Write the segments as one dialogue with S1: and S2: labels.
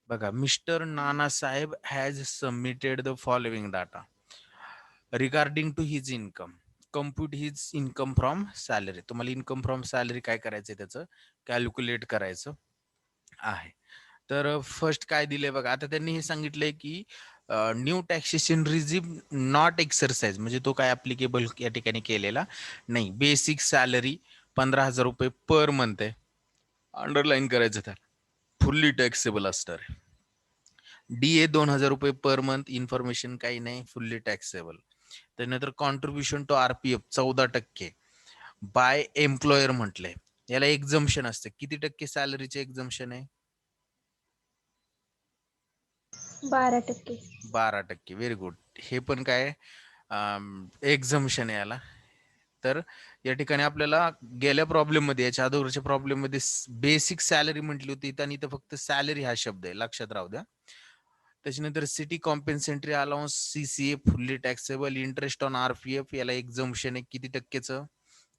S1: बघा, mister Nanasaheb has submitted the following data regarding to his income. Compute his income from salary. तुम्हाला income from salary काय करायचंय, त्याचं calculate करायचं आहे. तर फर्स्ट काय दिलंय बघा, आता त्यांनी हे सांगितलंय की new taxation regime not exercise, म्हणजे तो काय ऍप्लिकेबल या ठिकाणी केलेला नाही. बेसिक सॅलरी 15,000 रुपये पर मंथ आहे. अंडरलाईन करायचं, तर फुल्ली टॅक्सेबल असणार आहे. DA 2,000 रुपये पर मंथ, इन्फॉर्मेशन काही नाही, फुल्ली टॅक्सेबल. त्यानंतर contribution to RPF 14% by employer म्हटलंय. याला एक्झम्पशन असते. किती टक्के सॅलरीचे एक्झम्पशन आहे?
S2: 12%.
S1: 12%. Very good. हे पण काय एक्झम्पशन आहे याला. तर या ठिकाणी आपल्याला गेल्या प्रॉब्लेम मध्ये, याच्या अगोदरच्या प्रॉब्लेम मध्ये बेसिक सॅलरी म्हटली होती, आणि इथं फक्त सॅलरी हा शब्द आहे, लक्षात राहू द्या. त्याच्यानंतर city compensatory allowance CCA fully taxable. Interest on RPF याला एक्झम्पशन आहे किती टक्केचं?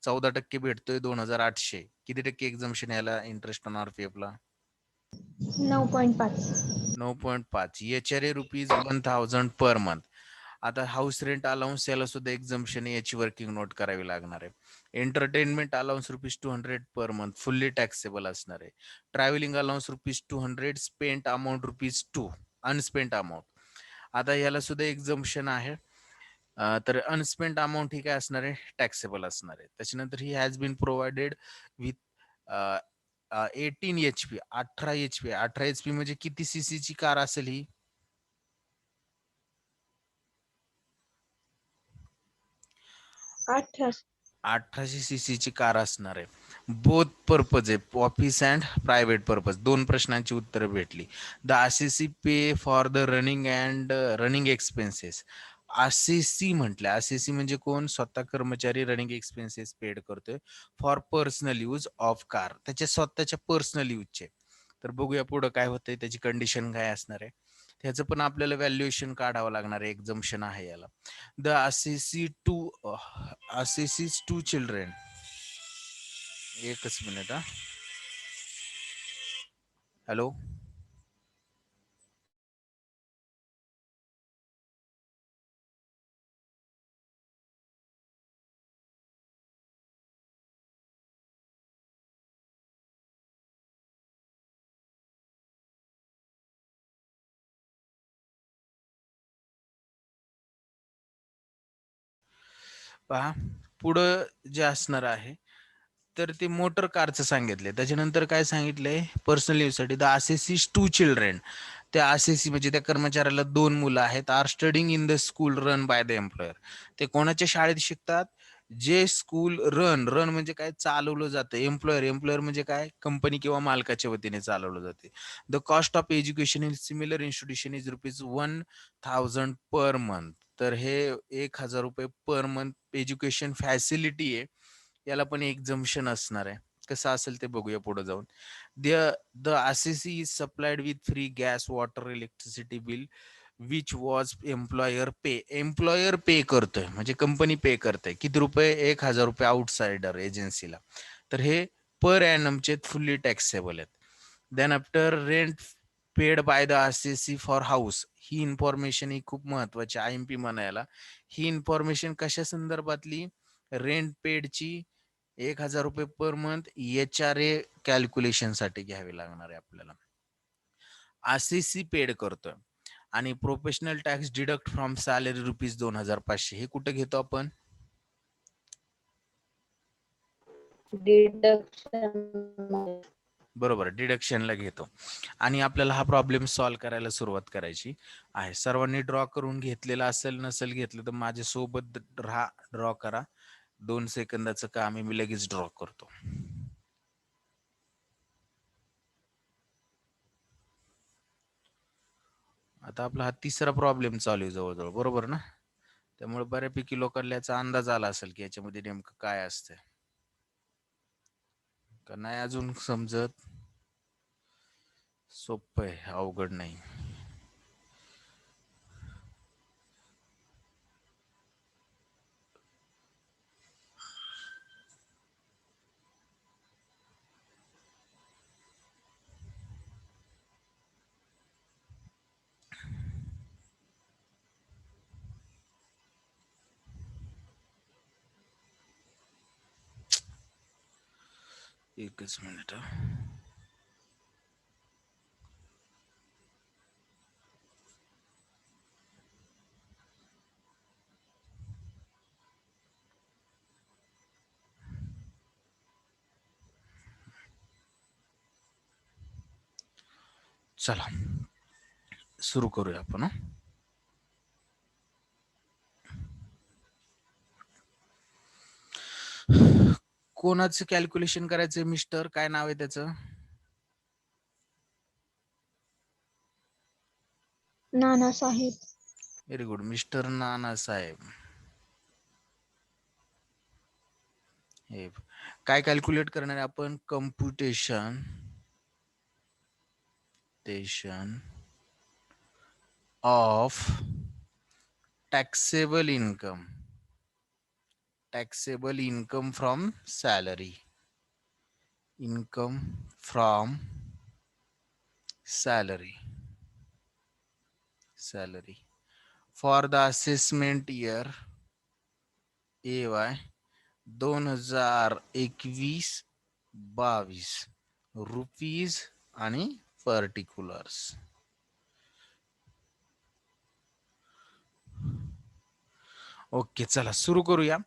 S1: 14% भेटतोय, 2,800. किती टक्के एक्झम्पशन याला इंटरेस्ट ऑन RPF ला?
S2: 9.5.
S1: 9.5. HRA ₹1,000 per month. आता हाऊस रेंट अलाउन्स याला सुद्धा एक्झम्पशन आहे, याची वर्किंग नोट करावी लागणार आहे. Entertainment allowance ₹200 per month, fully taxable असणार आहे. Travelling allowance ₹200, spent amount ₹2, unspent amount. आता याला सुद्धा एक्झम्पशन आहे. तर अनस्पेंट अमाऊंट ही काय असणार आहे? टॅक्सेबल असणार आहे. त्याच्यानंतर he has been provided with 18 HP, 18 HP. 18 HP म्हणजे किती CC ची कार असेल ही?
S2: 18.
S1: 1800 CC ची कार असणार आहे. बोथ पर्पज आहे, ऑफिस अँड प्रायव्हेट पर्पज. दोन प्रश्नांची उत्तरं भेटली. The ACC pay for the running and running expenses. ACC म्हटलं, ACC म्हणजे कोण? स्वतः कर्मचारी रनिंग एक्सपेन्सेस पेड करतोय for personal use of car, त्याच्या स्वतःच्या पर्सनल यूजचे. तर बघूया पुढं काय होतंय, त्याची कंडिशन काय असणार आहे. त्याचं पण आपल्याला व्हॅल्युएशन काढावं लागणार आहे, एक्झम्पशन आहे याला. The assessee's two children. एकच मिनिट हा. हॅलो. पहा, पुढं जे असणार आहे, तर ते मोटर कारचं सांगितलंय. त्याच्यानंतर काय सांगितलंय? पर्सनल यूज साठी द असेसीस टू चिल्ड्रेन. त्या ACC म्हणजे त्या कर्मचाऱ्याला 2 मुलं आहेत. Are studying in the school run by the employer. ते कोणाच्या शाळेत शिकतात? जे स्कूल रन, रन म्हणजे काय? चालवलं जातं. एम्प्लॉयर, एम्प्लॉयर म्हणजे काय? कंपनी किंवा मालकाच्या वतीने चालवलं जाते. The cost of education in similar institution is ₹1,000 per month. तर हे 1,000 रुपये पर मंथ एज्युकेशन फॅसिलिटी आहे. याला पण एक्झम्पशन असणार आहे. कसं असेल ते बघूया पुढे जाऊन. The the ACC is supplied with free gas, water, electricity bill which was employer pay. Employer pay करतोय म्हणजे कंपनी पे करते. किती रुपये? 1,000 रुपये आउटसाइडर एजन्सीला. तर हे पर ॲनमचे फुल्ली टॅक्सेबल आहेत. Then after rent paid by the ACC for house. ही इन्फॉर्मेशन ही खूप महत्वाची, IMP म्हणायला. ही इन्फॉर्मेशन कशा संदर्भातली? रेंट पेडची 1,000 रुपये पर मंथ HRA कॅल्क्युलेशन साठी घ्यावी लागणार आहे आपल्याला. ACC पेड करतोय आणि professional tax deduct from salary ₹2,500. हे कुठे घेतो आपण?
S2: डिडक्शन.
S1: बरोबर, डिडक्शनला घेतो. आणि आपल्याला हा प्रॉब्लेम सॉल्व्ह करायला सुरुवात करायची आहे. सर्वांनी ड्रॉ करून घेतलेला असेल, नसेल घेतलं तर माझ्या सोबत राहा, ड्रॉ करा. 2 सेकंदाचं काम आहे, मी लगेच ड्रॉ करतो. आता आपला हा तिसरा प्रॉब्लेम चालू आहे जवळजवळ, बरोबर ना? त्यामुळे बऱ्यापैकी लोकांना याचा अंदाज आला असेल की याच्यामध्ये नेमकं काय असतं. का नाही अजून समजत? सोपं आहे, अवघड नाही. एकच मिनिट. चला सुरू करूया आपण. कोणाचं कॅल्क्युलेशन करायचंय मिस्टर? काय नाव आहे त्याचं?
S2: Nanasaheb.
S1: Very good, mister Nanasaheb. हे काय कॅल्क्युलेट करणार आहे आपण? Computation of taxable income from salary. Income from salary for the assessment year AY 2021-22 rupees आणि पर्टिक्युलर्स. ओके, चला सुरू करूया.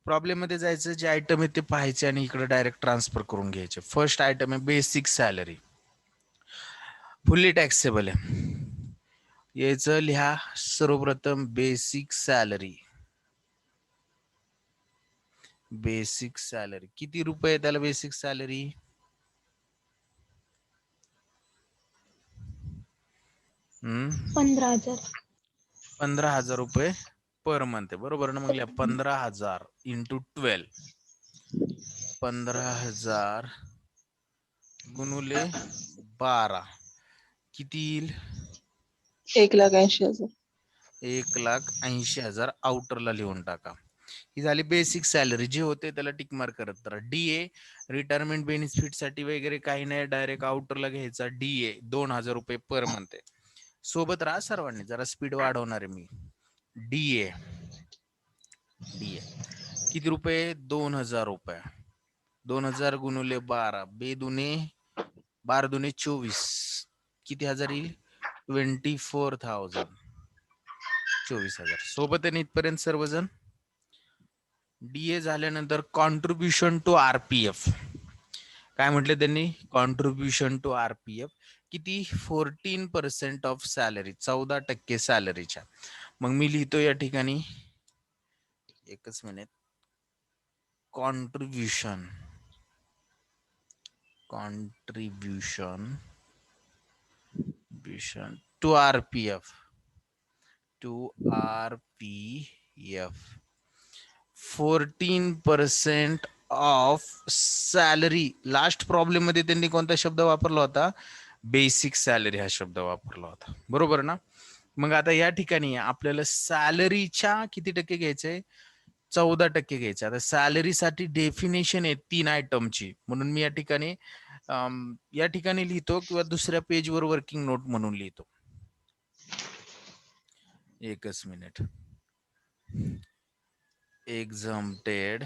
S1: प्रॉब्लेम मध्ये जायचं, जे आयटम आहे ते पाहायचे आणि इकडे डायरेक्ट ट्रान्सफर करून घ्यायचे. फर्स्ट आयटम आहे बेसिक सॅलरी, फुल्ली टॅक्सेबल आहे. याचं लिहा सर्वप्रथम बेसिक सॅलरी. किती रुपये आहे त्याला बेसिक सॅलरी?
S2: 15,000.
S1: 15,000 रुपये पर मंथ आहे, बरोबर ना? मग लिहा 15,000 इंटू 12. 15,000 गुणुले 12 किती येईल?
S3: 1,80,000.
S1: 1,80,000 आउटरला लिहून टाका. ही झाली बेसिक सॅलरी. जे होते त्याला टिक मार्क करत राहा. DA रिटायरमेंट बेनिफिट साठी वगैरे काही नाही, डायरेक्ट आउटरला घ्यायचा. DA 2,000 रुपये पर मंथ आहे. सोबत राहा सर्वांनी, जरा स्पीड वाढवणार आहे मी. DA किती रुपये? 2,000 रुपये. 2,000 गुणुले 12, 12 दुने 24, किती हजार येईल? 24,000. 24,000 सोबत आहे इथपर्यंत सर्वजण. DA झाल्यानंतर कॉन्ट्रीब्युशन टू RPF. काय म्हटले त्यांनी? कॉन्ट्रीब्युशन टू RPF किती? 14% ऑफ सॅलरी, 14% सॅलरीच्या. मग मी लिहितो या ठिकाणी, एकच minute. Contribution to RPF 14% of salary. Last problem मध्ये त्यांनी कोणता शब्द वापरला होता? बेसिक सॅलरी हा शब्द वापरला होता, बरोबर ना? मग आता या ठिकाणी आपल्याला सॅलरीच्या किती टक्के घ्यायचंय? 14% घ्यायचं. आता सॅलरीसाठी डेफिनेशन आहे 3 आयटमची, म्हणून मी या ठिकाणी लिहितो किंवा दुसऱ्या पेजवर वर्किंग नोट म्हणून लिहितो. एकच मिनिट. exempted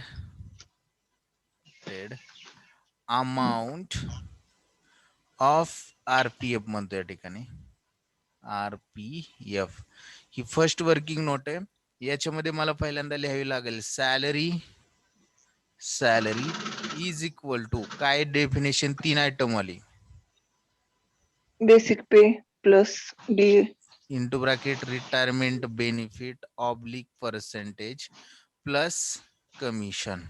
S1: अमाउंट ऑफ RPF म्हणतो या ठिकाणी. RPF ही फर्स्ट वर्किंग नोट आहे. याच्यामध्ये मला पहिल्यांदा लिहावी लागेल सॅलरी इज इक्वल टू काय? डेफिनेशन 3 आयटम वाली.
S3: Basic pay plus DA
S1: into bracket retirement benefit oblique percentage plus commission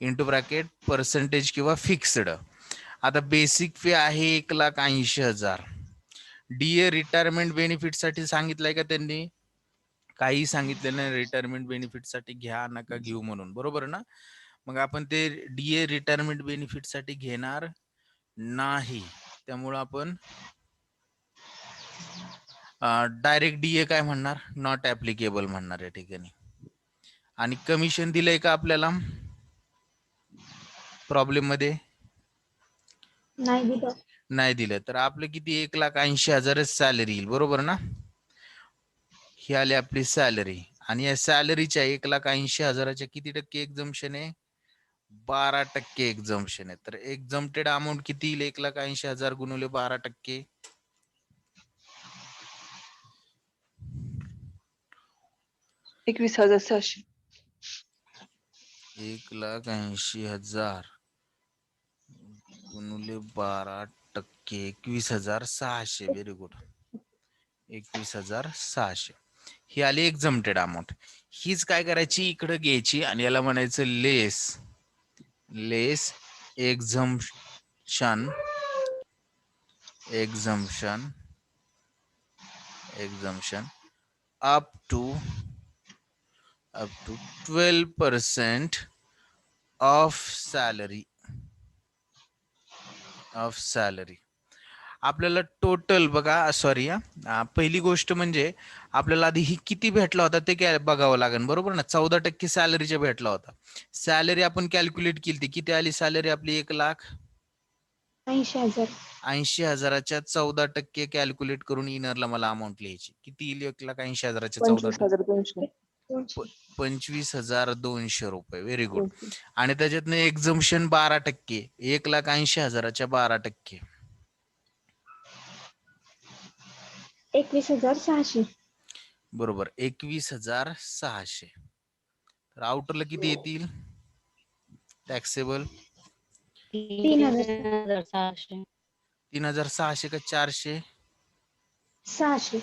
S1: into bracket percentage किंवा फिक्स्ड. आता बेसिक फी आहे 1,80,000. DA रिटायरमेंट बेनिफिट साठी सांगितलंय का त्यांनी? काही सांगितलं नाही रिटायरमेंट बेनिफिट साठी घ्या नका घेऊ म्हणून, बरोबर ना? मग आपण ते DA रिटायरमेंट बेनिफिट साठी घेणार नाही, त्यामुळे आपण डायरेक्ट DA काय म्हणणार? नॉट ऍप्लिकेबल म्हणणार या ठिकाणी. आणि कमिशन दिलंय का आपल्याला प्रॉब्लेम मध्ये? नाही दिलं. तर आपलं किती? 1,80,000 सॅलरी येईल, बरोबर ना? ही आली आपली सॅलरी. आणि या सॅलरीच्या 1,80,000च्या किती टक्के एक्झम्पशन आहे? 12% एक्झम्पशन आहे. तर एक्झम्प्टेड अमाऊंट किती येईल? 1,80,000 गुणिले 12%.
S3: 21,600.
S1: 1,80,000 गुणिले 12%, 21,600. Very good. 21,600 ही आली एक्झम्प्टेड अमाऊंट. हीच काय करायची? इकडे घ्यायची आणि याला म्हणायचं लेस एक्झम्पशन up to 12% of salary. आपल्याला टोटल बघा, सॉरी पहिली गोष्ट म्हणजे आपल्याला आधी ही किती भेटला होता ते काय बघावं लागेल, बरोबर ना. 14% सॅलरीच्या भेटला होता. सॅलरी आपण कॅल्क्युलेट केली, किती आली सॅलरी आपली?
S2: 80,000.
S1: 1,80,000च्या 14% कॅल्क्युलेट करून इनरला मला अमाऊंट लिहायची. किती येईल 1,80,000च्या 14%?
S3: 25,200.
S1: 25,200 रुपये. Very good.
S3: ओके.
S1: आणि त्याच्यातनं एक्झम्पशन 12%, 1,80,000च्या 12%.
S2: 21,600.
S1: बरोबर, 21,600. तर आउटरला किती येतील टॅक्सेबल?
S2: 3,600.
S1: 3,600 का 400?
S2: 600.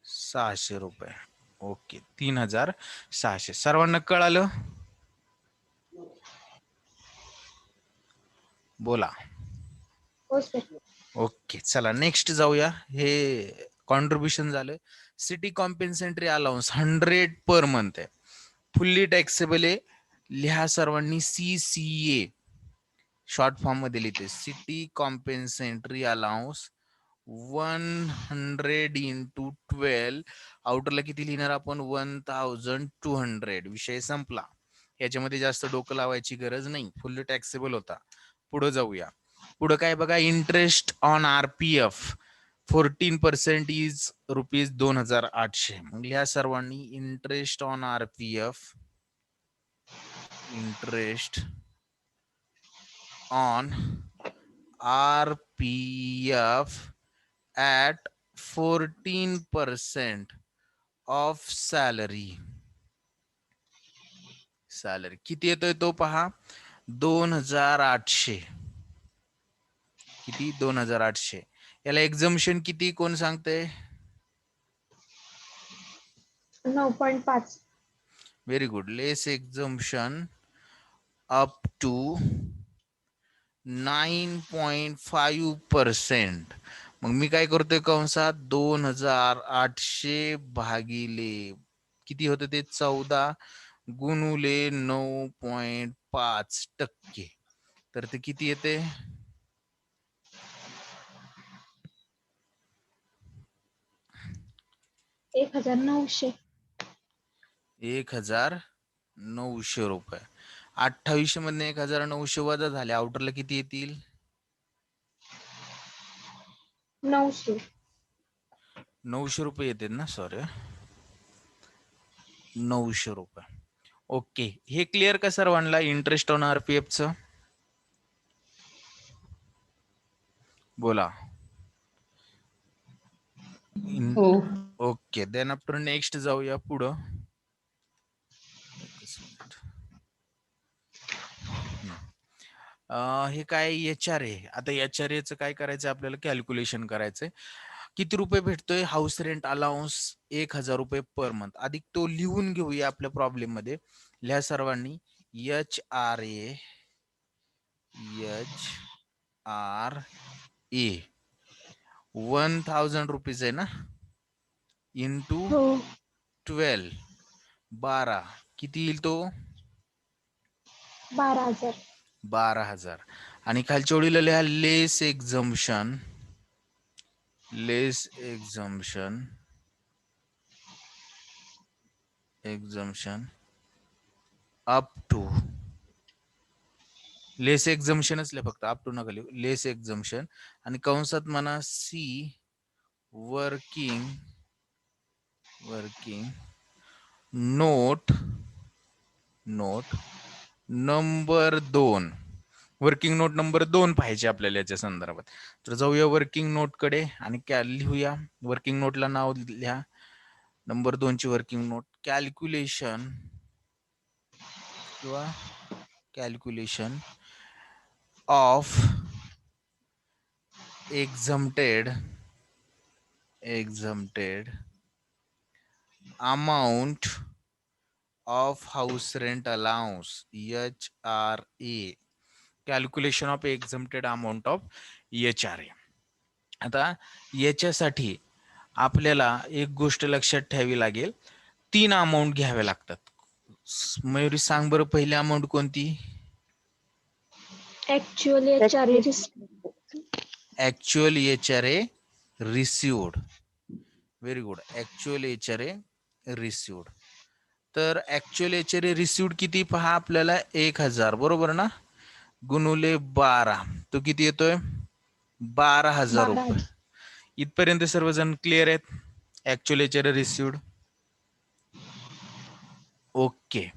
S1: 600 रुपये. ओके, 3,600. सर्वांना कळालं? बोला.
S2: हो सर.
S1: ओके, चला नेक्स्ट जाऊया. हे कॉन्ट्रीब्युशन झालं. City compensatory allowance 100 per month आहे. फुल्ली टॅक्सेबल आहे. लिहा सर्वांनी CCA शॉर्ट फॉर्म मध्ये लिहिते. City compensatory allowance 100 into 12. आउटरला किती लिहिणार आपण? 1,200. विषय संपला. याच्यामध्ये जास्त डोकं लावायची गरज नाही. फुल्ली टॅक्सेबल होता. पुढे जाऊया. पुढे काय बघा, इंटरेस्ट ऑन RPF 14% इज ₹2,800. मग या सर्वांनी interest on RPF, interest on RPF at 14% of salary. किती येतोय तो पहा, 2,800. किती? 2,800. याला एक्झम्पशन किती कोण सांगते?
S2: 9.5.
S1: Very good. Less exemption up to 9.5%. मग मी काय करतोय कंसात 2,800 भागिले किती होतं ते 14 गुणुले 9.5%. तर ते किती येते?
S2: 1,900.
S1: 1,900 रुपये. 2800 मधने 1,900 वजा झाले. आउटरला किती येतील?
S2: 900.
S1: 900 रुपये येतील ना, सॉरी, 900 रुपये. ओके, हे क्लिअर का सर्वांना इंटरेस्ट ऑन RPF च? बोला.
S3: हो.
S1: ओके, देन आफ्टर नेक्स्ट जाऊया पुढं. एकच मिनिट. हे काय HR आहे. आता HR चं काय करायचं आपल्याला? कॅल्क्युलेशन करायचंय. किती रुपये भेटतोय? हाऊस रेंट अलाउन्स 1,000 रुपये पर मंथ. अधिक तो लिहून घेऊया आपल्या प्रॉब्लेम मध्ये. लिहा सर्वांनी. HRA 1,000 रुपीज आहे ना, इंटू
S2: हो.
S1: 12, 12. किती येईल तो?
S2: 12,000.
S1: 12,000. आणि खालच्या ओळीला लिहा लेस एक्झम्पशन अप टू. लेस एक्झम्पशनच लिहा फक्त, अप टू नका लिहू. लेस एक्झम्पशन आणि कंसात म्हणा C working note number 2, working note number 2 पाहिजे आपल्याला याच्या संदर्भात. तर जाऊया वर्किंग नोट कडे आणि लिहूया. वर्किंग नोटला नाव लिहा. नंबर 2 ची वर्किंग नोट. कॅल्क्युलेशन किंवा calculation of exempted amount of house rent allowance, HRA. Calculation of exempted amount of HRA. आता याच्यासाठी आपल्याला एक गोष्ट लक्षात ठेवावी लागेल. 3 अमाऊंट घ्यावे लागतात. मयुरी सांग बरं, पहिली अमाऊंट कोणती?
S2: Actually
S1: actual HRA received. Very good. Actual HRA received. तर ऍक्च्युअल HRA रिसिव्ड किती पहा आपल्याला 1000, बरोबर ना, गुणुले 12, तो किती येतोय? 12,000 रुपये. इथपर्यंत सर्वजण क्लिअर आहेत? Actual HRA received. Okay.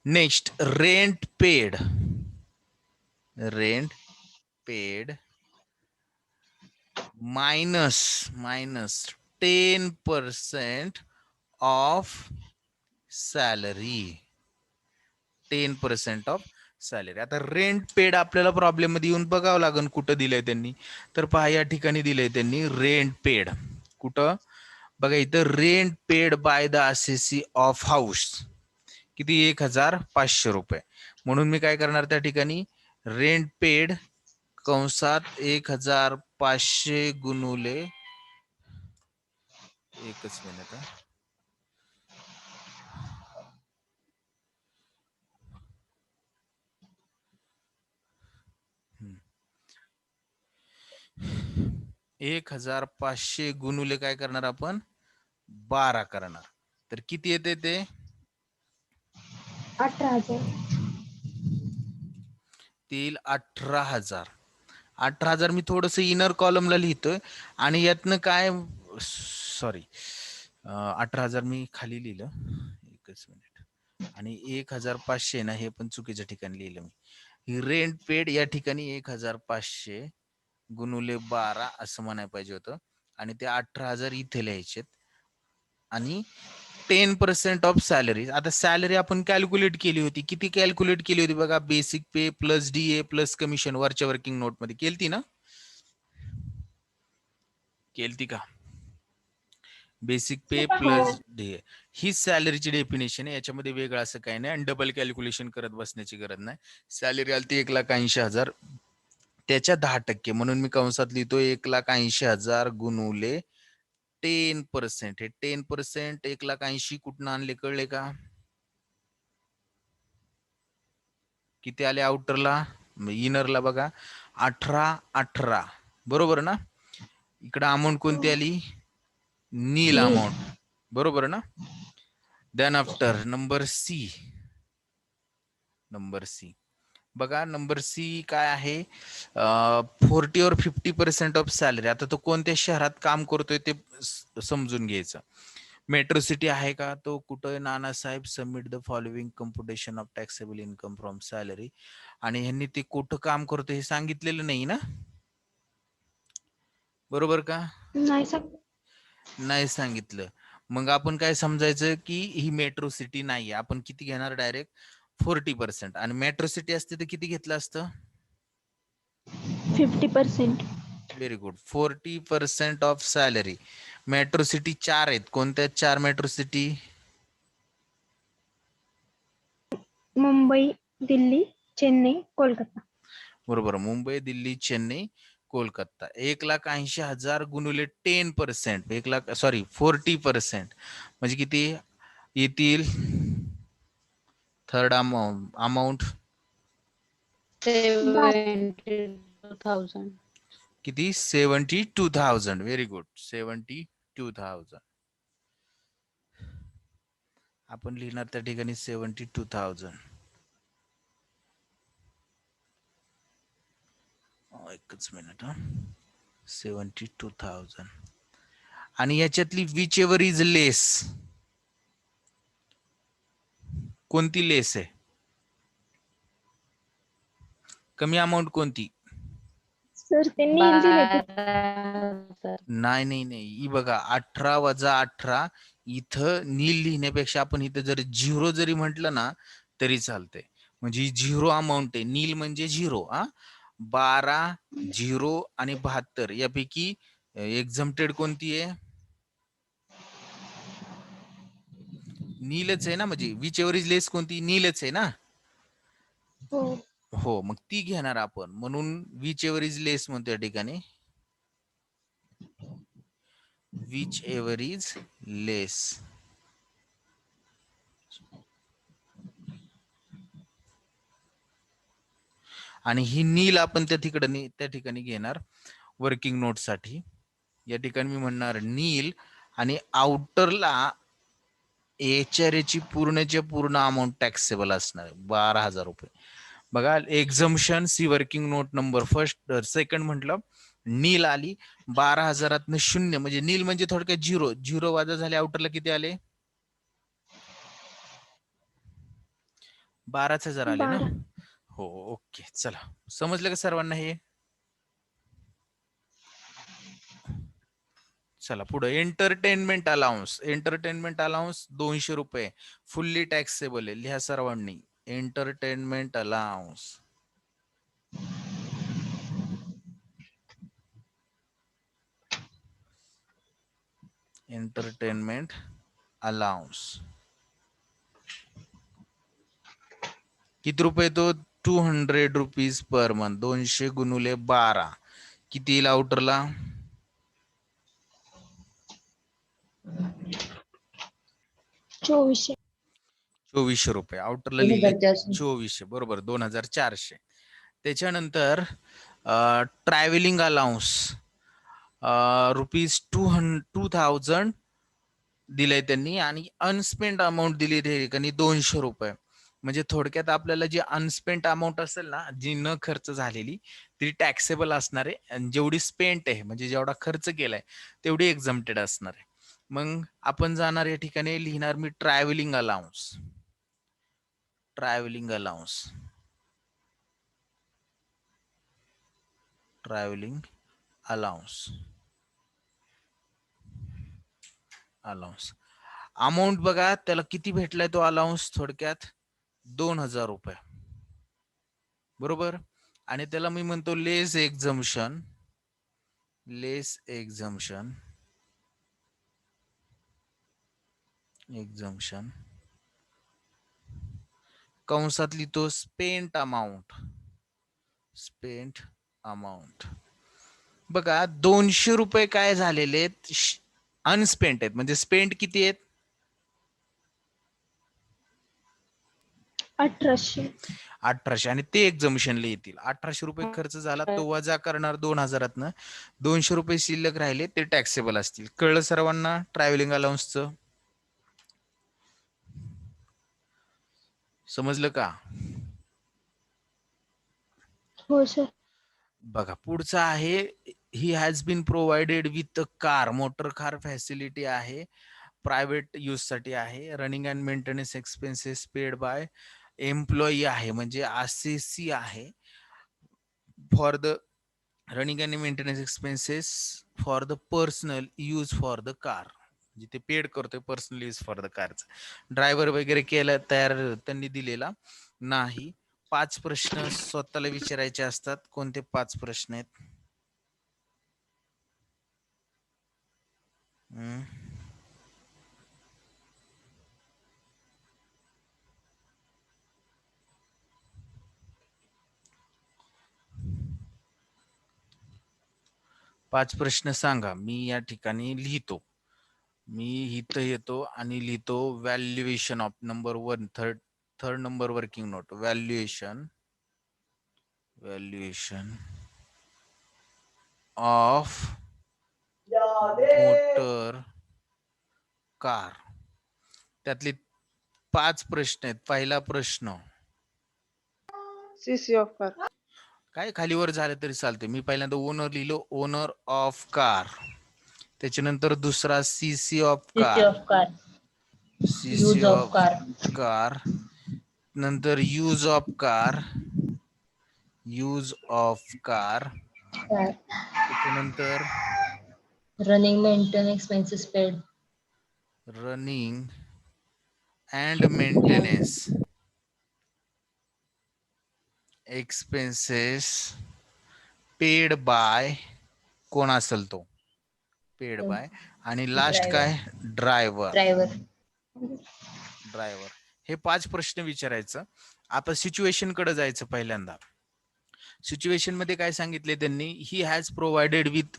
S1: Next, rent paid. Rent paid minus 10% of salary. 10% of salary. आता रेंट पेड आपल्याला प्रॉब्लेम मध्ये येऊन बघावं लागेल कुठं दिलंय त्यांनी. तर पहा या ठिकाणी दिलंय त्यांनी रेंट पेड. कुठं बघा इथं, rent paid by the assessee of house. किती? 1500 रुपये. म्हणून मी काय करणार त्या ठिकाणी, रेंट पेड कंसात 1500 गुणुले, एकच मिनिट हा, हम्म. 1500 गुणुले काय करणार आपण? 12 करणार. तर किती येते ते?
S2: 18,000.
S1: तील 18,000. 18,000 मी थोडस इनर कॉलमला लिहितोय आणि यातनं काय, सॉरी, 18,000 मी खाली लिहिलं, एकच मिनिट. आणि 1500 ना, हे पण चुकीच्या ठिकाणी लिहिलं मी. रेंट पेड या ठिकाणी 1500 गुणुले 12 असं म्हणायला पाहिजे होतं, आणि ते 18,000 इथे लिहायचे. आणि 10% ऑफ सॅलरी. आता सॅलरी आपण कॅल्क्युलेट केली होती. किती कॅल्क्युलेट केली होती बघा? Basic pay plus DA plus commission. वरच्या वर्किंग नोट मध्ये केलती ना? केलती का? बेसिक पे प्लस DA ही सॅलरीची डेफिनेशन आहे. याच्यामध्ये वेगळं असं काही नाही, आणि डबल कॅल्क्युलेशन करत बसण्याची गरज नाही. सॅलरी आली ती 1,80,000, त्याच्या 10%, म्हणून मी कंसात लिहितो 1,80,000 गुणुले 10%. हे 10% 1,80,000 कुठून आणले कळले का? किती आले आउटरला? इनरला बघा 18, बरोबर ना? इकडे अमाऊंट कोणती आली? नील अमाऊंट, बरोबर ना? Then after number C. Number C बघा, नंबर सी काय आहे? 40 और 50% ऑफ सॅलरी. आता तो कोणत्या शहरात काम करतोय ते समजून घ्यायचं. मेट्रो सिटी आहे का तो? कुठं? Nanasaheb, submit the following computation of taxable income from salary. आणि ह्यांनी ते कुठं काम करतो हे सांगितलेलं नाही ना, बरोबर का? नाही सांगितलं. मग आपण काय समजायचं की ही मेट्रो सिटी नाहीये. आपण किती घेणार? डायरेक्ट 40%. आणि मेट्रो सिटी असते तर किती घेतलं असतं?
S2: 50%.
S1: Very good. 40% of salary. Metro city 4 आहेत. कोणत्या 4 मेट्रो सिटी?
S2: मुंबई, दिल्ली, चेन्नई, कोलकाता.
S1: बरोबर. मुंबई, दिल्ली, चेन्नई, कोलकाता. 1,80,000 गुणुले 10%. 40%. म्हणजे किती येतील? Third amount
S4: 72,000.
S1: किती? 72,000. Very good. 72,000. आपण लिहिणार त्या ठिकाणी 72,000. एकच मिनिट हा. 72,000. आणि याच्यातली विच एव्हर इज लेस, कोणती लेस आहे? कमी अमाऊंट कोणती?
S2: सर ते नील दिले ते
S4: 12,000.
S1: नाही नाही नाही, ही बघा 18 वजा 18, इथं नील लिहिण्यापेक्षा आपण इथं जर झिरो जरी म्हटलं ना तरी चालतंय. म्हणजे ही झिरो अमाऊंट आहे, नील म्हणजे झिरो. 12, 0 आणि 72 यापैकी एक्झम्प्टेड कोणती आहे? नीलच आहे ना, म्हणजे विच एव्हर इज लेस कोणती? नीलच आहे ना.
S2: हो
S1: हो, मग ती घेणार आपण, म्हणून विच एव्हर इज लेस म्हणतो या ठिकाणी. विच एव्हर इज लेस. आणि ही नील आपण त्या ठिकाणी घेणार वर्किंग नोट साठी. या ठिकाणी मी म्हणणार नील, आणि आउटरला एचआरएची पूर्णच्या पूर्ण अमाऊंट टॅक्सेबल असणार 12,000 रुपये. बघा, exemption see working note number first second म्हटलं, नील आली 12,000 शून्य, म्हणजे नील म्हणजे थोडक्यात झिरो. झिरो वाजा झाले, आउटरला किती आले? 12,000 आले ना.
S2: 12.
S1: हो, ओके, चला समजलं का सर्वांना हे? चला पुढे, एंटरटेनमेंट अलाउन्स. एंटरटेनमेंट अलाउन्स 200 रुपये, फुल्ली टॅक्सेबल आहे. लिहा सर्वांनी, एंटरटेनमेंट अलाउन्स. एंटरटेनमेंट अलाउन्स किती रुपये? तो 200 रुपीज पर मंथ. 200 गुणुले 12 किती येईल आउटरला?
S2: 2400.
S1: 2400 रुपये. आउटरला लिहिले 2400, बरोबर, 2400. त्याच्यानंतर ट्रॅव्हलिंग अलाउन्स रुपीज 2000 दिलंय त्यांनी, आणि अनस्पेंड अमाऊंट दिली ठिकाणी 200 रुपये. म्हणजे थोडक्यात आपल्याला जी अनस्पेंट अमाऊंट असेल ना, जी न खर्च झालेली, ती टॅक्सेबल असणार आहे, आणि जेवढी स्पेंट आहे म्हणजे जेवढा खर्च केलाय तेवढी एक्झम्प्टेड असणार आहे. मग आपण जाणार या ठिकाणी, लिहिणार मी travelling allowance. Travelling allowance, travelling allowance, allowance amount बघा, त्याला किती भेटलाय तो अलाउन्स? थोडक्यात 2000 रुपये, बरोबर. आणि त्याला मी म्हणतो लेस एक्झम्पशन. लेस एक्झम्पशन, एक्झम्पशन कंसात लिहितो स्पेंट अमाऊंट. Spent amount. बघा 200 रुपये काय झालेले आहेत? अनस्पेंट आहेत. म्हणजे स्पेंट किती आहेत?
S2: 1800.
S1: 1800, आणि ते एक्झम्पशनला येतील. 1800 रुपये खर्च झाला, तो वजा करणार 2000. 200 रुपये शिल्लक राहिले, ते टॅक्सेबल असतील. कळलं सर्वांना ट्रॅव्हलिंग अलाउन्सचं? समजलं का?
S2: हो सर.
S1: बघा पुढचं आहे, he has been provided with car. Motor car facility आहे, प्रायव्हेट यूज साठी आहे. Running and maintenance expenses paid by employee आहे, म्हणजे आरसीसी आहे. For the running and maintenance expenses for the personal use for the car, म्हणजे ते paid करतोय personal use for the कारच. ड्रायव्हर वगैरे केला तयार त्यांनी दिलेला नाही. 5 प्रश्न स्वतःला विचारायचे असतात. कोणते 5 प्रश्न आहेत? पाच प्रश्न सांगा. मी या ठिकाणी लिहितो. मी इथं येतो आणि लिहितो valuation of number 1, third number working note. Valuation of motor car. त्यातले 5 प्रश्न आहेत. पहिला प्रश्न,
S3: CC of car.
S1: काय खालीवर झालं तरी चालते. मी पहिल्यांदा ओनर लिहिलो, ओनर ऑफ कार. त्याच्यानंतर दुसरा CC of car. CC of car. नंतर use of car. Use of car, त्याच्यानंतर
S4: running maintain expenses paid
S1: running and maintenance expenses paid by, कोण असेल तो पेड बाय, आणि लास्ट
S4: Driver.
S1: काय ड्रायव्हर.
S4: ड्रायव्हर
S1: हे 5 प्रश्न विचारायचं. आपण सिच्युएशन कडे जायचं. पहिल्यांदा सिच्युएशन मध्ये काय सांगितले त्यांनी, he has provided with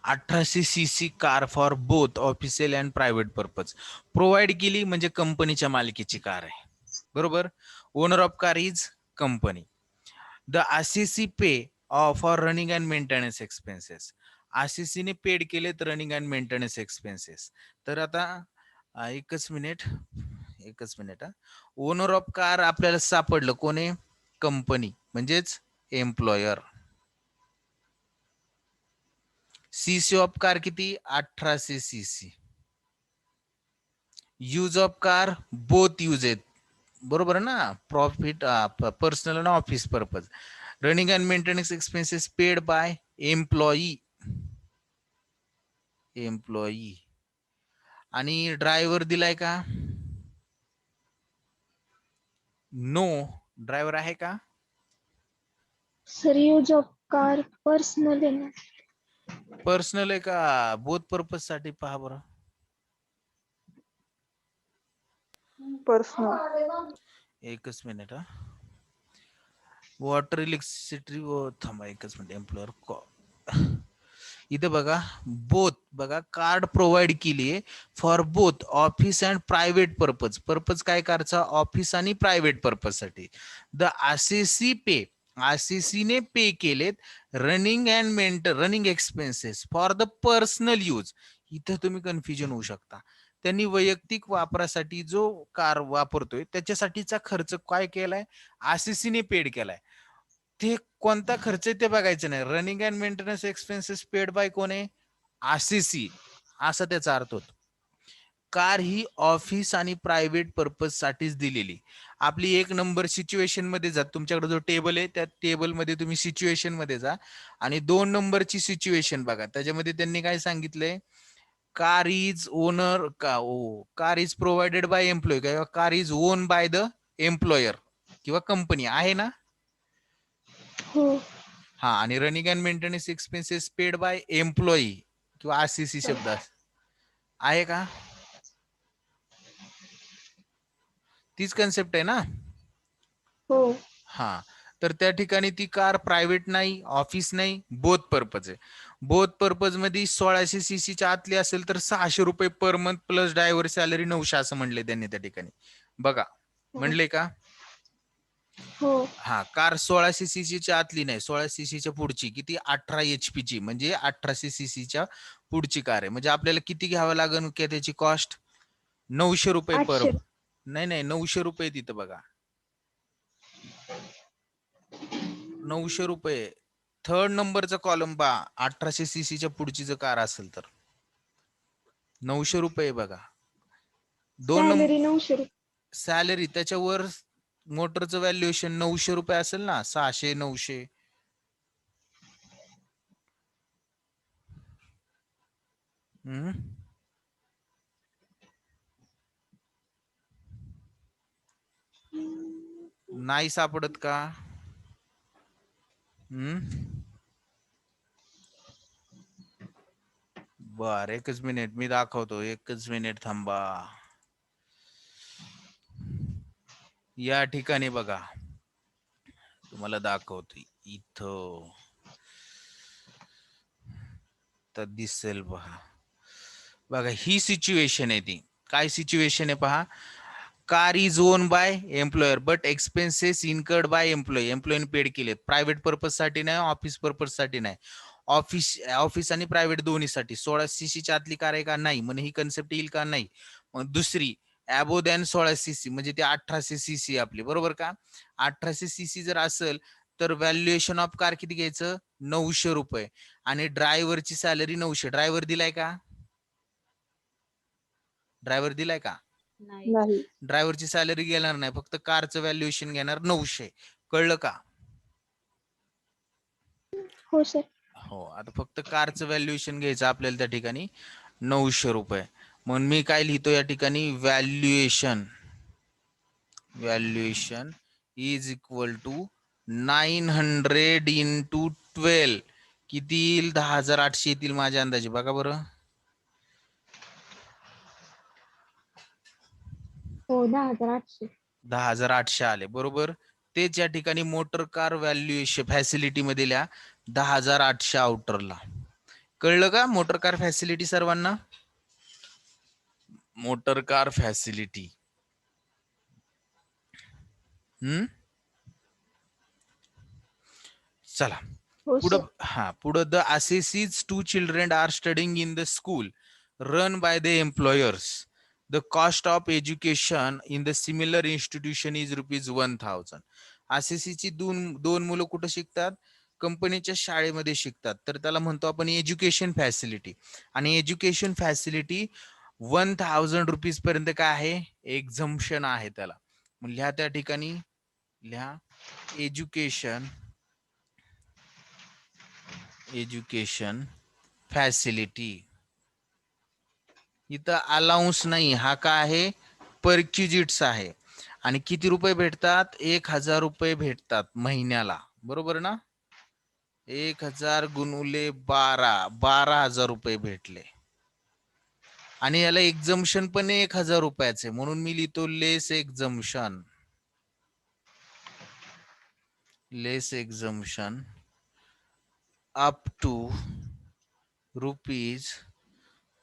S1: 1800 cc car for both official and private purpose. Provide केली म्हणजे कंपनीच्या मालकीची कार आहे, बरोबर. Owner of car is company. The RCC pay for running and maintenance expenses. RCC ने पेड केलेत रनिंग अँड मेंटेनन्स एक्सपेन्सेस. तर आता एकच मिनिट हा. ओनर ऑफ कार आपल्याला सापडलं, कोणी? कंपनी, म्हणजेच एम्प्लॉयर. सीसी ऑफ कार किती? 1800 cc. Use of car both use आहेत, बरोबर ना, प्रॉफिट पर्सनल आणि office purpose. Running and maintenance expenses paid by employee. आणि ड्रायव्हर दिलाय का? नो. ड्रायव्हर आहे का?
S2: Sir use of car personal आहे ना.
S1: पर्सनल आहे का बोथ पर्पज साठी? पहा बरं.
S3: पर्सनल.
S1: एकच मिनिट हा. वॉटर इलेक्ट्रिसिटी थांबा एकच मिनिट. एम्प्लॉयर इथे बघा, बोथ बघा, कार्ड प्रोव्हाइड केली आहे for both office and private purpose. Purpose काय कारचा? ऑफिस आणि प्रायव्हेट पर्पज साठी. द आरसीसी पे, आरसीसी ने पे केलेत running and running expenses for the personal use. इथं तुम्ही कन्फ्युजन होऊ शकता. त्यांनी वैयक्तिक वापरासाठी जो कार वापरतोय त्याच्यासाठीचा खर्च काय केलाय? आरसीसी ने पेड केलाय. ते कोणता खर्च आहे ते बघायचं नाही. Running and maintenance expenses paid by कोण आहे? आरसीसी, असा त्याचा अर्थ होतो. कार ही ऑफिस आणि प्रायव्हेट पर्पज साठीच दिलेली. आपली 1 नंबर सिच्युएशन मध्ये जा. तुमच्याकडे जो टेबल आहे त्या टेबल मध्ये तुम्ही सिच्युएशन मध्ये जा आणि 2 नंबरची सिच्युएशन बघा. त्याच्यामध्ये त्यांनी काय सांगितलंय? कार इज ओनर का car is provided by employ किंवा car is own by the employer किंवा कंपनी आहे ना.
S2: हो.
S1: हा, आणि running and maintenance expenses paid by employee किंवा आरसीसी शब्द आहे का? तीच कन्सेप्ट आहे ना.
S2: हो.
S1: हा, तर त्या ठिकाणी ती कार प्रायव्हेट नाही, ऑफिस नाही, बोथ पर्पज आहे. बोथ पर्पज मध्ये 1600 सीसीच्या आतली असेल तर 600 रुपये per month plus driver salary 900 असं म्हणले त्यांनी त्या ठिकाणी. बघा, म्हणले का?
S2: हो.
S1: हा, कार 1600 सीसीच्या आतली नाही, 1600 सीसीच्या पुढची किती? 18 HP ची, म्हणजे 1800 सीसीच्या पुढची कार आहे. म्हणजे आपल्याला किती घ्यावं लागेल की त्याची कॉस्ट? 900 रुपये पर.
S2: 800.
S1: नाही 900 रुपये तिथं बघा, 900 रुपये. थर्ड नंबरचा कॉलम पहा, 1800 सीसीच्या पुढची जर कार असेल तर 900 रुपये बघा. 2 नंबर
S2: सॅलरी 900 रुपये.
S1: सॅलरी, त्याच्यावर मोटरचं व्हॅल्युएशन 900 रुपये असेल ना, 600 900. नाही सापडत का? बर, एकच मिनिट मी दाखवतो. एकच मिनिट थांबा. या ठिकाणी बघा, तुम्हाला दाखवतो इथं तर दिसेल पहा. बघा, ही सिच्युएशन आहे ती. काय सिच्युएशन आहे पहा? Car is own by employer but expenses incurred by employee. एम्प्लॉईने पेड केलेत. प्रायव्हेट पर्पज साठी नाही, ऑफिस पर्पज साठी नाही. ऑफिस आणि प्रायव्हेट दोन्हीसाठी. 16 सीसीच्या आतली कार आहे का? नाही. म्हणजे ही कन्सेप्ट येईल का? नाही. मग दुसरी, अबो दॅन 16 सीसी म्हणजे ते 1800 सीसी आपली, बरोबर का? 1800 सीसी जर असेल तर व्हॅल्युएशन ऑफ कार किती घ्यायचं? 900 रुपये. आणि ड्रायव्हरची सॅलरी 900. ड्रायव्हर दिलाय का? ड्रायव्हर दिलाय का?
S3: नाही.
S1: ड्रायव्हरची सॅलरी घेणार नाही, फक्त कारचं व्हॅल्युएशन घेणार 900. कळलं का?
S2: हो सर.
S1: हो, आता फक्त कारचं व्हॅल्युएशन घ्यायचं आपल्याला त्या ठिकाणी 900 रुपये. म्हणून मी काय लिहितो या ठिकाणी valuation is equal to 900 into 12. किती येईल? 10,800 येतील माझ्या अंदाजे. बघा बरं.
S2: हो 10,800.
S1: 10,800 आले बरोबर. तेच या ठिकाणी मोटर कार व्हॅल्युएशन फॅसिलिटी मध्ये लिहा 10,800 आउटरला. कळलं का मोटर कार फॅसिलिटी सर्वांना? Motor car facility. चला
S2: हो
S1: पुढं.
S2: सर.
S1: पुढं the assessees 2 children are studying in the school run by the employers. The cost of education in the similar institution is ₹1,000. assesseeची दोन मुलं कुठं शिकतात? कंपनीच्या शाळेमध्ये शिकतात. तर त्याला म्हणतो आपण एज्युकेशन फॅसिलिटी. आणि एज्युकेशन फॅसिलिटी 1,000 रुपीज पर्यंत काय आहे? एक्झम्पशन आहे त्याला. मग लिहा त्या ठिकाणी, लिहा एज्युकेशन फॅसिलिटी. इथं अलाउन्स नाही, हा काय आहे? परक्युजिट्स आहे. आणि किती रुपये भेटतात? 1,000 रुपये भेटतात महिन्याला. बरोबर ना? 1,000 गुणुले 12,000 रुपये भेटले. आणि याला एक्झम्पशन पण 1,000 रुपयाचे, म्हणून मी लिहितो लेस एक्झम्पशन up to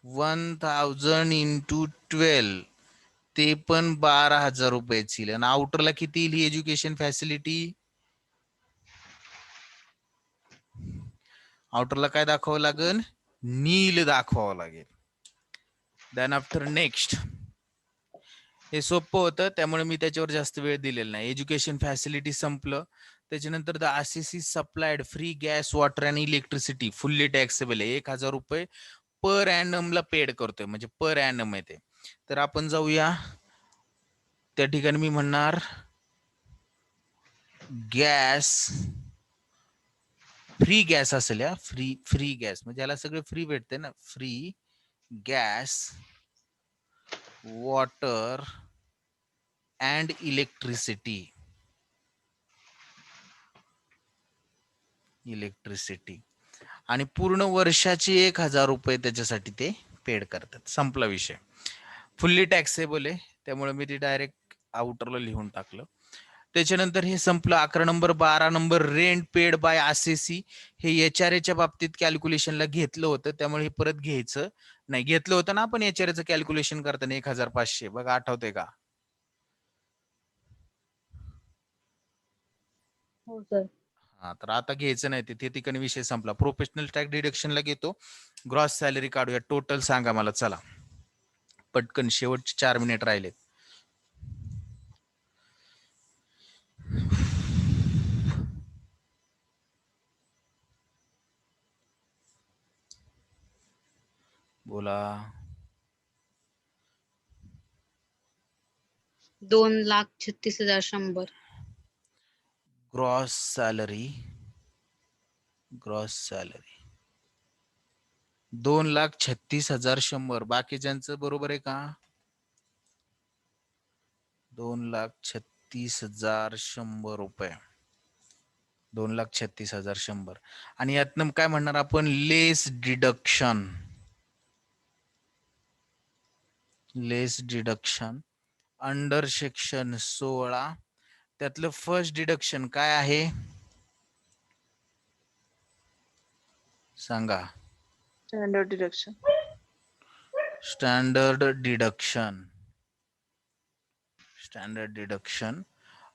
S1: ₹1,000 into 12. ते पण 12,000 रुपयाची. आणि आउटरला किती येईल ही एज्युकेशन फॅसिलिटी? आउटरला काय दाखवावं लागेल? नील दाखवावं लागेल. Then after next. हे सोपं होतं त्यामुळे मी त्याच्यावर जास्त वेळ दिलेला नाही. एज्युकेशन फॅसिलिटी संपलं. त्याच्यानंतर the assessee supplied free gas, water आणि इलेक्ट्रिसिटी फुल्ली टॅक्सेबल आहे. 1,000 रुपये पर ॲनम ला पेड करतोय, म्हणजे पर ॲनम आहे ते. तर आपण जाऊया त्या ठिकाणी. मी म्हणणार गॅस, फ्री गॅस असेल. या फ्री गॅस म्हणजे याला सगळं फ्री भेटते ना. Free gas, water and electricity. आणि पूर्ण वर्षाचे 1,000 रुपये त्याच्यासाठी ते पेड करतात. संपला विषय. फुल्ली टॅक्सेबल आहे त्यामुळे मी ते डायरेक्ट आउटरला लिहून टाकलं. त्याच्यानंतर हे संपलं. 11 number. 12 number rent paid bye assessee. हे HRA बाबतीत कॅल्क्युलेशनला घेतलं होतं त्यामुळे हे परत घ्यायचं नाही. घेतलं होतं ना आपण HRA कॅल्क्युलेशन करताना 1,500. बघा आठवतंय का?
S4: हो सर.
S1: हा, तर आता घ्यायचं नाही. ते ठिकाणी विषय संपला. प्रोफेशनल टॅक्स डिडक्शनला घेतो. ग्रॉस सॅलरी काढूया. टोटल सांगा मला. चला पटकन, शेवटचे 4 मिनिट राहिलेत. बोला.
S5: 2,36,100.
S1: Gross salary 2,36,100. बाकीच्यांचं बरोबर आहे का? 2,36,100 रुपये. 2,36,100. आणि यातनं काय म्हणणार आपण? लेस डिडक्शन अंडर सेक्शन 16. त्यातलं फर्स्ट डिडक्शन काय आहे सांगा?
S3: Standard deduction.
S1: Standard deduction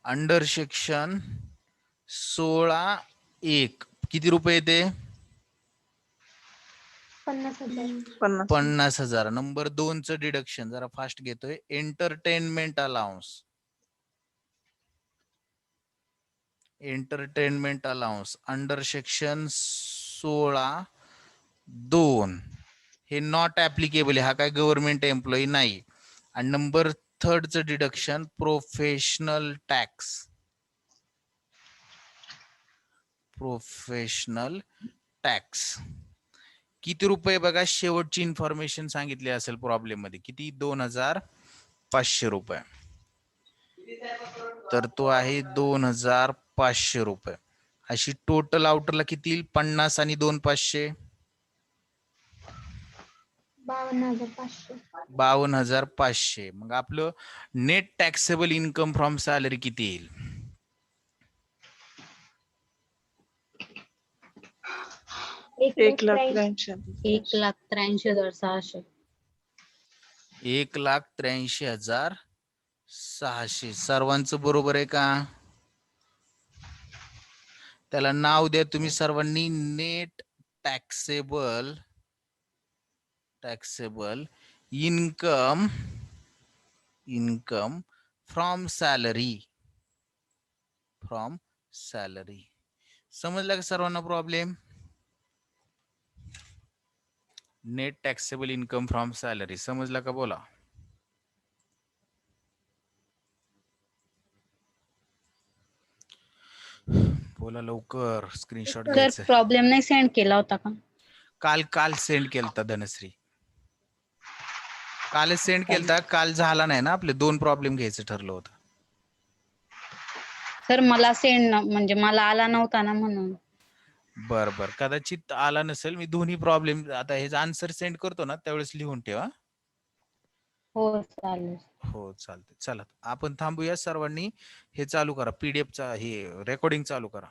S1: under section 16(1). किती रुपये येते?
S2: 50,000.
S1: 50,000. नंबर 2 चं डिडक्शन जरा फास्ट घेतोय. Entertainment allowance under section 16(2). हे नॉट ऍप्लिकेबल आहे. हा काय गव्हर्नमेंट एम्प्लॉई नाही. आणि नंबर 3 चं डिडक्शन प्रोफेशनल टॅक्स किती रुपये बघा, शेवटची इन्फॉर्मेशन सांगितली असेल प्रॉब्लेम मध्ये, किती? 2500 रुपये. तर तो आहे 2500 रुपये. अशी टोटल आउटरला किती येईल? 50 आणि 2 500
S2: 52,500.
S1: 52,500. मग आपलं net taxable income from salary किती येईल?
S3: 1,83,000.
S4: 1,83,600.
S1: 1,83,600. सर्वांचं बरोबर आहे का? त्याला नाव द्या तुम्ही सर्वांनी, net taxable income from salary. समजला का सर्वांना problem? Net taxable income from salary समजला का? बोला. बोला लवकर, स्क्रीनशॉट
S5: सर
S1: घ्यायचं.
S5: प्रॉब्लेम नाही सेंड केला होता का?
S1: काल सेंड केलता धनश्री, कालच सेंड केलता. काल झाला नाही ना, आपले 2 प्रॉब्लेम घ्यायचं ठरलं होतं.
S5: सर मला सेंड म्हणजे मला आला नव्हता ना म्हणून.
S1: बर कदाचित आला नसेल. मी दोन्ही प्रॉब्लेम आता हे आन्सर सेंड करतो ना त्यावेळेस लिहून ठेवा.
S5: हो चालेल.
S1: हो चालते. चला आपण थांबूया सर्वांनी. हे चालू करा, PDF चा हे रेकॉर्डिंग चालू करा.